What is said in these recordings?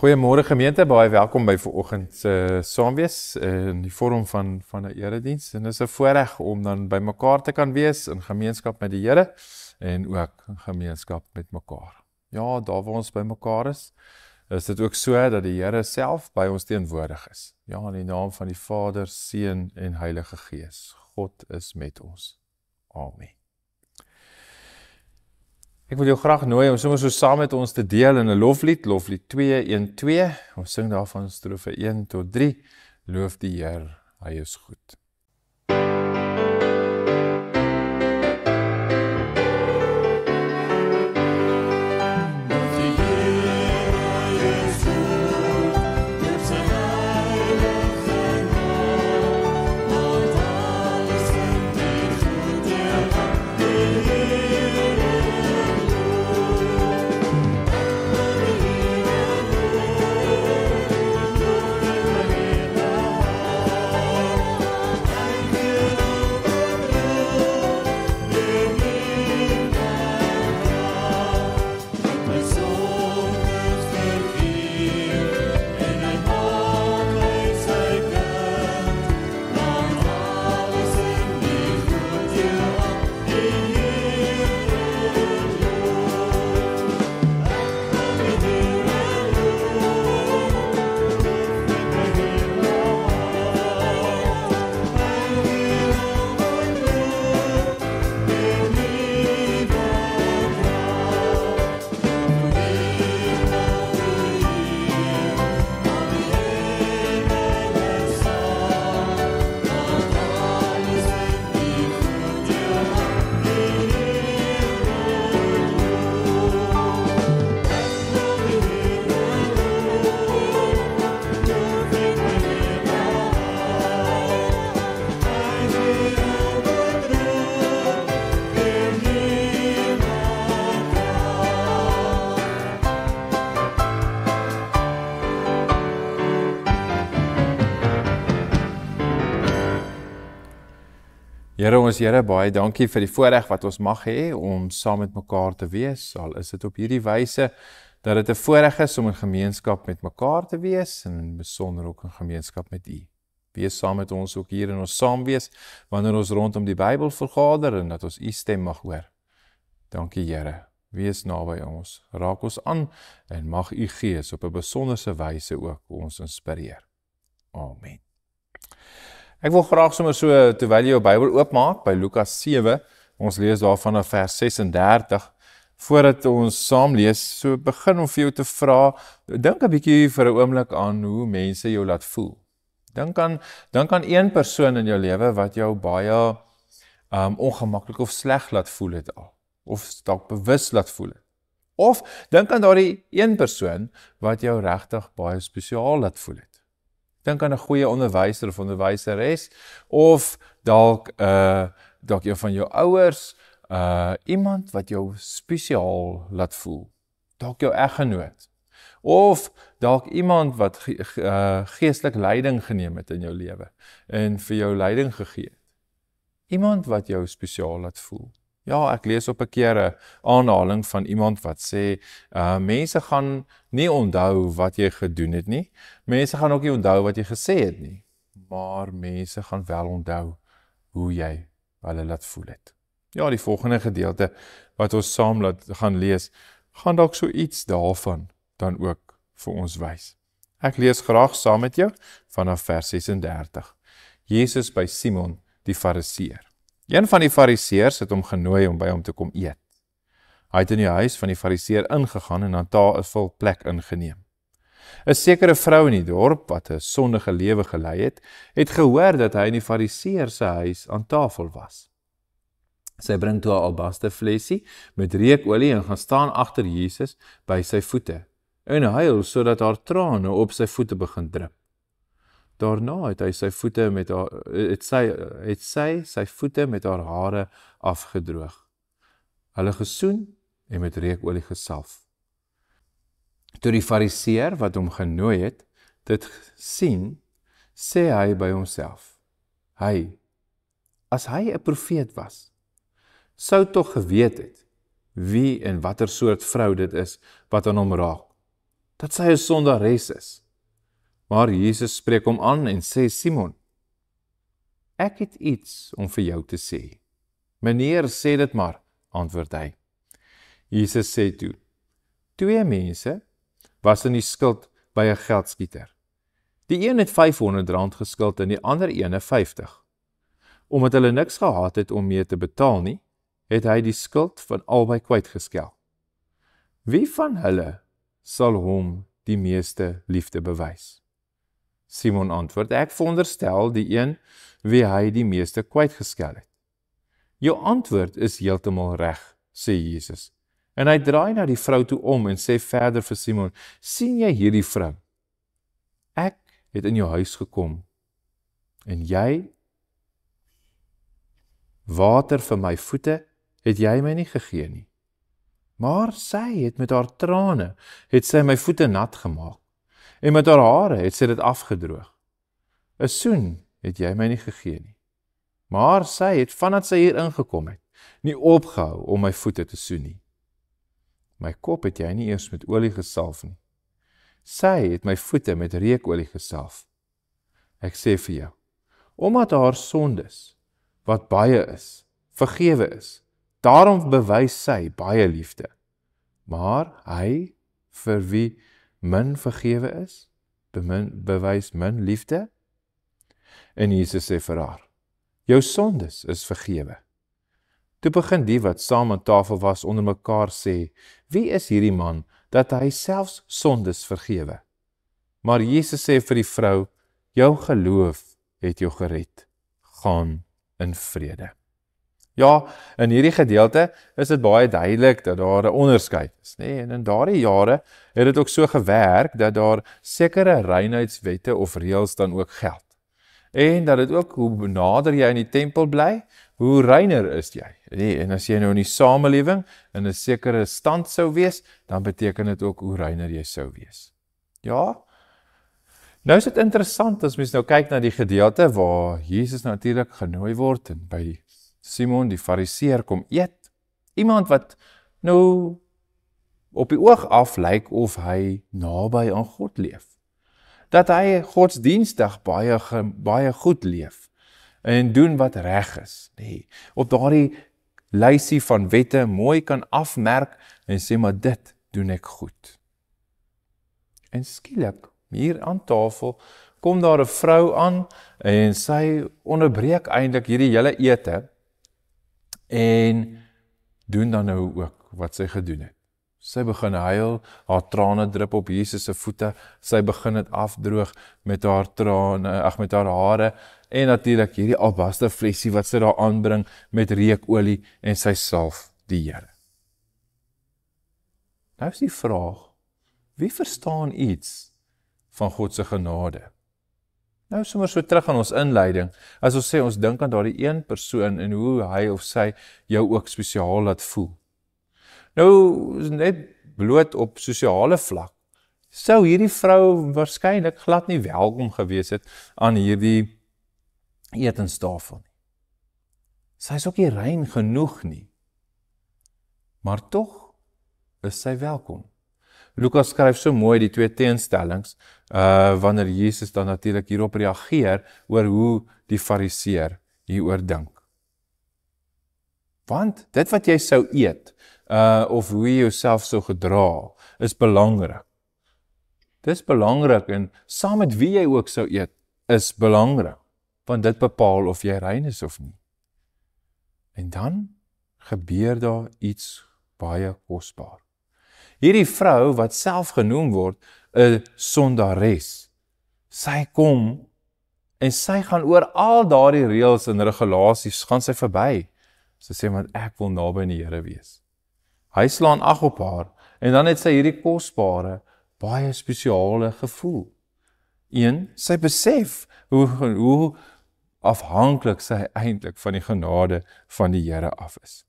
Goeiemôre gemeente, baie welkom by vanoggend se saamwees in die vorm van 'n erediens. En dit is 'n voorreg om dan by mekaar te kan wees in gemeenskap met die Here en ook in gemeenskap met mekaar. Ja, daar waar ons by mekaar is dit ook so dat die Here self by ons teenwoordig is. Ja, in die naam van die Vader, Seun en Heilige Gees. God is met ons. Amen. Ek wil jou graag nooi om sommer so saam met ons te deel in 'n loflied, loflied 212. Ons sing daarvan strofe 1 tot 3. Loof die Here, hy is goed. Here, ons Here, baie dankie vir die voorreg wat ons mag hê om saam met mekaar te wees. Al is dit op hierdie wyse dat dit 'n voorreg is om in gemeenskap met mekaar te wees en in besonder ook in gemeenskap met U. Wees saam met ons ook hier in ons saamwees wanneer ons rondom die Bybel vergader en dat ons U stem mag hoor. Dankie Here. Wees naby ons. Raak ons aan en mag U Gees op 'n besonderse wyse ook ons inspireer. Amen. Ek wil graag sommer so, terwyl jy jou Bybel oopmaak, by Lukas 7, ons lees daarvan na vers 36, voordat ons saam lees, so begin om vir jou te vra, dink 'n bietjie vir 'n oomblik aan hoe mense jou laat voel. Dink aan een persoon in jou lewe wat jou baie ongemaklik of sleg laat voel het al, of dalk bewus laat voel het. Of dink aan daardie een persoon wat jou regtig baie spesiaal laat voel het. Dink aan 'n goeie onderwyser of onderwyseres, of dalk een van jou ouers, iemand wat jou spesiaal laat voel. Dalk jou eggenoot. Of dalk iemand wat geestelik leiding geneem het in jou lewe en vir jou leiding gegee het. Iemand wat jou spesiaal laat voel. Ja, ek lees op 'n keer 'n aanhaling van iemand wat sê, mense gaan nie onthou wat jy gedoen het nie, mense gaan ook nie onthou wat jy gesê het nie, maar mense gaan wel onthou hoe jy hulle laat voel het. Ja, die volgende gedeelte wat ons saam gaan lees, gaan dalk so iets daarvan dan ook vir ons wys. Ek lees graag saam met jou vanaf vers 36. Jesus by Simon die Fariseer. Een van die Fariseërs het hom genooi om by hom te kom eet. Hy het in die huis van die Fariseer ingegaan en aan tafel plek ingeneem. 'n sekere vrou in die dorp, wat 'n sondige lewe gelei het gehoor dat hy in die Fariseer se huis aan tafel was. Sy bring toe 'n albaster flesie met reukolie en gaan staan agter Jesus by sy voete en huil sodat haar trane op sy voete begin drup. Daarna het hy sy voete met sy voete met haar hare afgedroog, hulle gesoen en met reukolie gesalf. Toe die Fariseer wat hom genooi het, dit sien, sê hy by homself, as hy 'n profeet was, sou tog geweet het wie en watter soort vrou dit is wat aan hom raak, dat sy 'n sondares is. Maar Jesus spreek hom aan en sê, Simon, ek het iets om vir jou te sê. Meneer, sê dit maar, antwoord hy. Jesus sê toe, 2 mense was in die skuld by 'n geldskieter. Die een het R500 geskuld en die ander ene 50. Omdat hulle niks gehad het om mee te betaal nie, het hy die skuld van albei kwytgeskel. Wie van hulle sal hom die meeste liefde bewys? Simon antwoord, ek veronderstel die een wie hy die meeste kwytgeskel het. Jou antwoord is heeltemal reg, sê Jesus. En hy draai na die vrou toe om en sê verder vir Simon, sien jy hierdie vrou? Ek het in jou huis gekom en jy water vir my voete het jy my nie gegee nie. Maar sy het met haar trane, het sy my voete nat gemaak. En met haar hare het sy dit afgedroog. 'n Soen het jy my nie gegee nie. Maar sy het, vandat sy hier ingekom het, nie opgehou om my voete te soen nie. My kop het jy nie eers met olie gesalf nie. Sy het my voete met reukolie gesalf. Ek sê vir jou, omdat haar sondes, wat baie is, vergewe is, daarom bewys sy baie liefde. Maar hy, vir wie min vergewe is, bewys min liefde. En Jesus sê vir haar, jou sondes is vergewe. Toe begin die wat saam aan tafel was onder mekaar sê, wie is hierdie man, dat hy selfs sondes vergewe? Maar Jesus sê vir die vrou, jou geloof het jou gered. Gaan in vrede. Ja, in hierdie gedeelte is dit baie duidelik dat daar 'n onderskeid is, nee? En in daardie jare het dit ook so gewerk dat daar sekere reinheidswette of reëls dan ook geld. En dat dit ook, hoe nader jy in die tempel bly, hoe reiner is jy. Nee, en as jy nou in die samelewing in 'n sekere stand sou wees, dan beteken dit ook hoe reiner jy sou wees. Ja, nou is dit interessant as mens nou kyk na die gedeelte waar Jesus natuurlik genooi word en by Simon die fariseer kom eet. Iemand wat nou op die oog af lyk of hy naby aan God leef. Dat hy godsdienstig baie goed leef en doen wat reg is. Nee, op daardie lysie van wette mooi kan afmerk en sê, maar dit doen ek goed. En skielik, hier aan tafel, kom daar 'n vrou aan en sy onderbreek eintlik hierdie hele ete en doen dan nou ook wat sy gedoen het. Sy begin huil, haar trane drup op Jesus se voete, sy begin dit afdroog met haar trane, met haar hare, en natuurlik hierdie albaster flesie wat sy daar aanbring met reukolie en sy salf die Here. Nou is die vraag, wie verstaan iets van God se genade? Nou sommer so terug aan ons inleiding, as ons sê ons dink aan daardie een persoon en hoe hy of sy jou ook spesiaal laat voel. Nou, net bloot op sosiale vlak, sou hierdie vrou waarskynlik glad nie welkom gewees het aan hierdie etenstafel nie. Sy is ook nie rein genoeg nie, maar tog is sy welkom. Lukas skryf so mooi die 2 teenstellings, wanneer Jesus dan natuurlik hierop reageer oor hoe die fariseer hieroor dink. Want dit wat jy sou eet, of hoe jy jouself sou gedra, is belangrik. Dis belangrik en saam met wie jy ook sou eet, is belangrik, want dit bepaal of jy rein is of nie. En dan gebeur daar iets baie kosbaar. Hierdie vrou wat self genoem word 'n sondares, sy kom en sy gaan oor al daardie reëls en regulasies, gaan sy verby. Sy sê, want ek wil naby aan die Here wees. Hy slaan ag op haar en dan het sy hierdie kosbare, baie spesiale gevoel. Sy besef hoe afhanklik sy eintlik van die genade van die Here af is.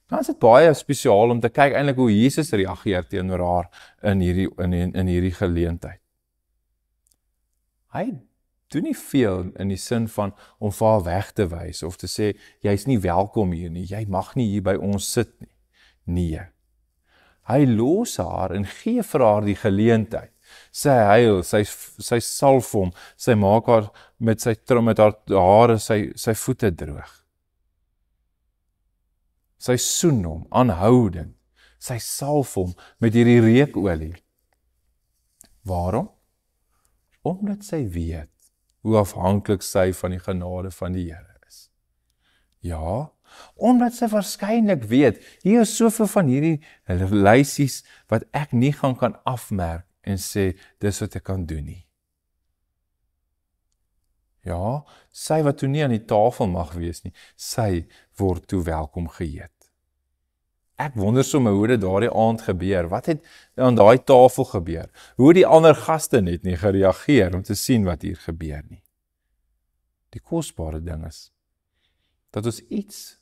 Dan is dit baie spesiaal om te kyk eintlik hoe Jesus reageer teenoor haar in hierdie geleentheid. Hy doen nie veel in die sin van om vir haar weg te wys of te sê, jy's nie welkom hier nie, jy mag nie hier by ons sit nie. Nee. Hy los haar en gee vir haar die geleentheid. Sy huil, sy salf hom, sy maak haar met haar hare sy voete droog. Sy soen hom, aanhoudend. Sy salf hom met hierdie reukolie. Waarom? Omdat sy weet hoe afhanklik sy van die genade van die Here is. Ja, omdat sy waarskynlik weet, hier is soveel van hierdie lysies wat ek nie kan afmerk en sê, dis wat ek kan doen nie. Ja, sy wat toe nie aan die tafel mag wees nie, sy word toe welkom geëet. Ek wonder sommer hoe dit daardie aand gebeur. Wat het aan daai tafel gebeur? Hoe die ander gaste net nie gereageer om te sien wat hier gebeur nie. Die kosbare ding is, dat ons iets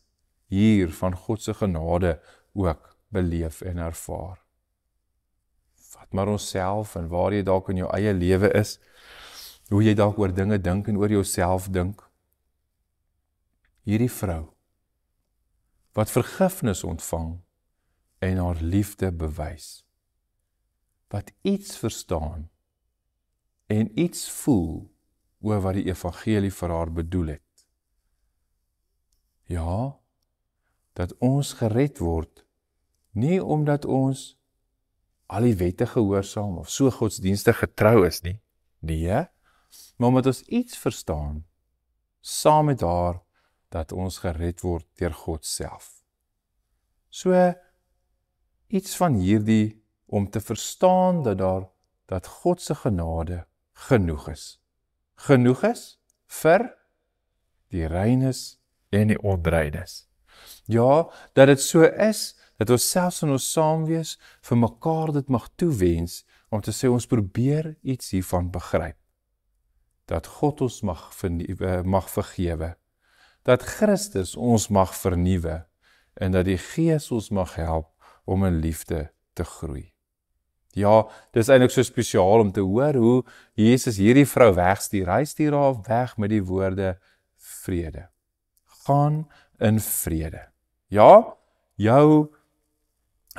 hier van God se genade ook beleef en ervaar. Vat maar onsself en waar jy dalk in jou eie lewe is, hoe jy dalk oor dinge dink en oor jouself dink. Hierdie vrou, wat vergifnis ontvang en haar liefde bewys, wat iets verstaan en iets voel oor wat die evangelie vir haar bedoel het. Ja, dat ons gered word, nie omdat ons al die wette gehoorsaam of so godsdienstig getrou is nie, nee, maar omdat ons iets verstaan, saam met haar, dat ons gered word deur God self. So, iets van hierdie, om te verstaan dat God se genade genoeg is. Genoeg is vir die reines en die onreines. Ja, dat dit so is, dat ons selfs in ons saamwees vir mekaar dit mag toewens, om te sê ons probeer iets hiervan begryp. Dat God ons mag vergewe, dat Christus ons mag vernuwe, en dat die Gees ons mag help om in liefde te groei. Ja, dit is eintlik so spesiaal om te hoor hoe Jesus hierdie vrou wegstuur. Hy stuur haar weg met die woorde vrede. Gaan in vrede. Ja, jou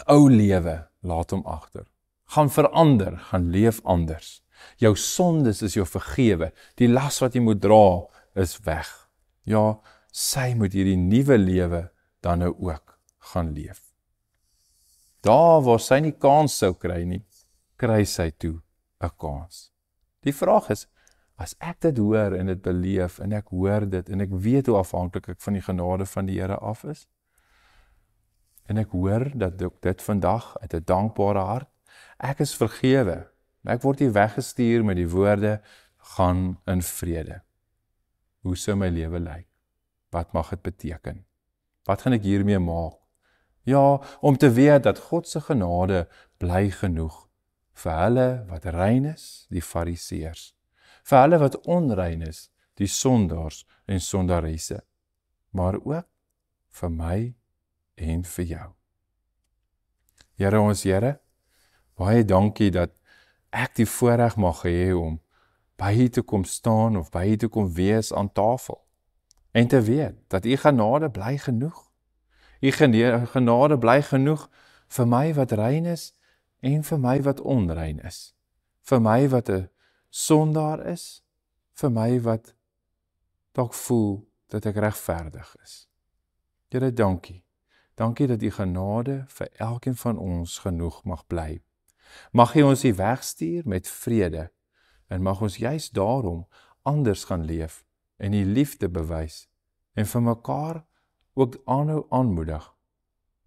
ou lewe laat hom agter. Gaan verander, gaan leef anders. Jou sondes is jou vergewe. Die las wat jy moet dra is weg. Ja, sy moet hierdie nuwe lewe dan nou ook gaan leef. Daar waar sy nie kans sou kry nie, kry sy toe 'n kans. Die vraag is, as ek dit hoor en dit beleef, en ek hoor dit, en ek weet hoe afhanklik ek van die genade van die Here af is, en ek hoor dat ek dit vandag uit 'n dankbare hart, ek is vergewe, ek word hier weggestuur met die woorde, gaan in vrede. Hoe sou my lewe lyk? Wat mag dit beteken? Wat gaan ek hiermee maak? Ja, om te weet dat God se genade bly genoeg vir hulle wat rein is, die fariseërs, vir hulle wat onrein is, die sondaars en sondaresse, maar ook vir my en vir jou. Here ons Here, baie dankie dat ek die voorreg mag hê om by U te kom staan of by U te kom wees aan tafel en te weet dat U genade bly genoeg. U genade bly genoeg vir my wat rein is en vir my wat onrein is. Vir my wat 'n sondaar is, vir my wat dalk voel dat ek regverdig is. Here, dankie. Dankie dat U genade vir elkeen van ons genoeg mag bly. Mag U ons hier wegstuur met vrede en mag ons juist daarom anders gaan leef en U liefde bewys en vir mekaar ook aanhou aanmoedig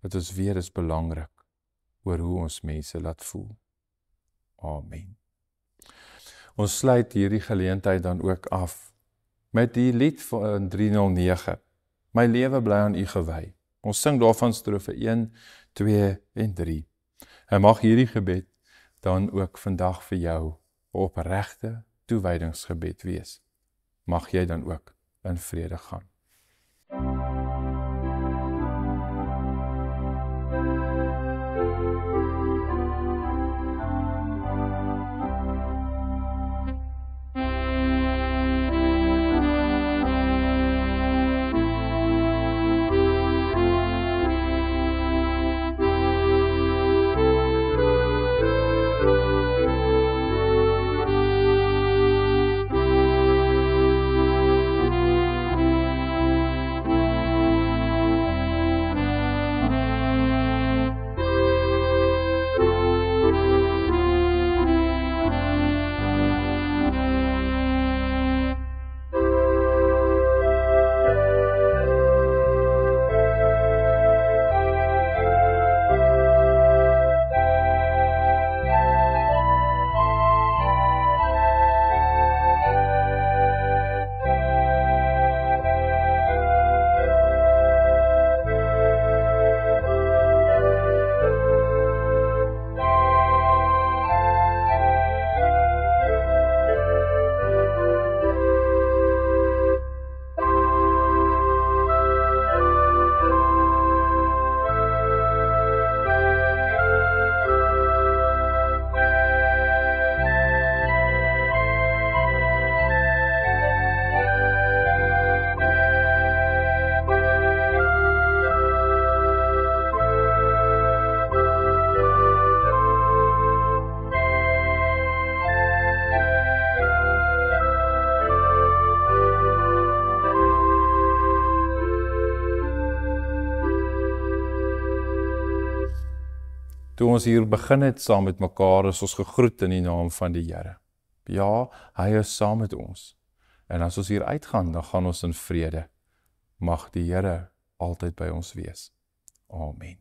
dat ons weer is belangrik oor hoe ons mense laat voel. Amen. Ons sluit hierdie geleentheid dan ook af met die lied van 309. My lewe bly aan U gewy. Ons sing daarvan strofe 1, 2 en 3. En mag hierdie gebed dan ook vandag vir jou 'n opregte toewydingsgebed wees. Mag jy dan ook in vrede gaan. Toe ons hier begin het saam met mekaar, is ons gegroet in die naam van die Here. Ja, hy is saam met ons. En as ons hier uitgaan, dan gaan ons in vrede. Mag die Here altyd by ons wees. Amen.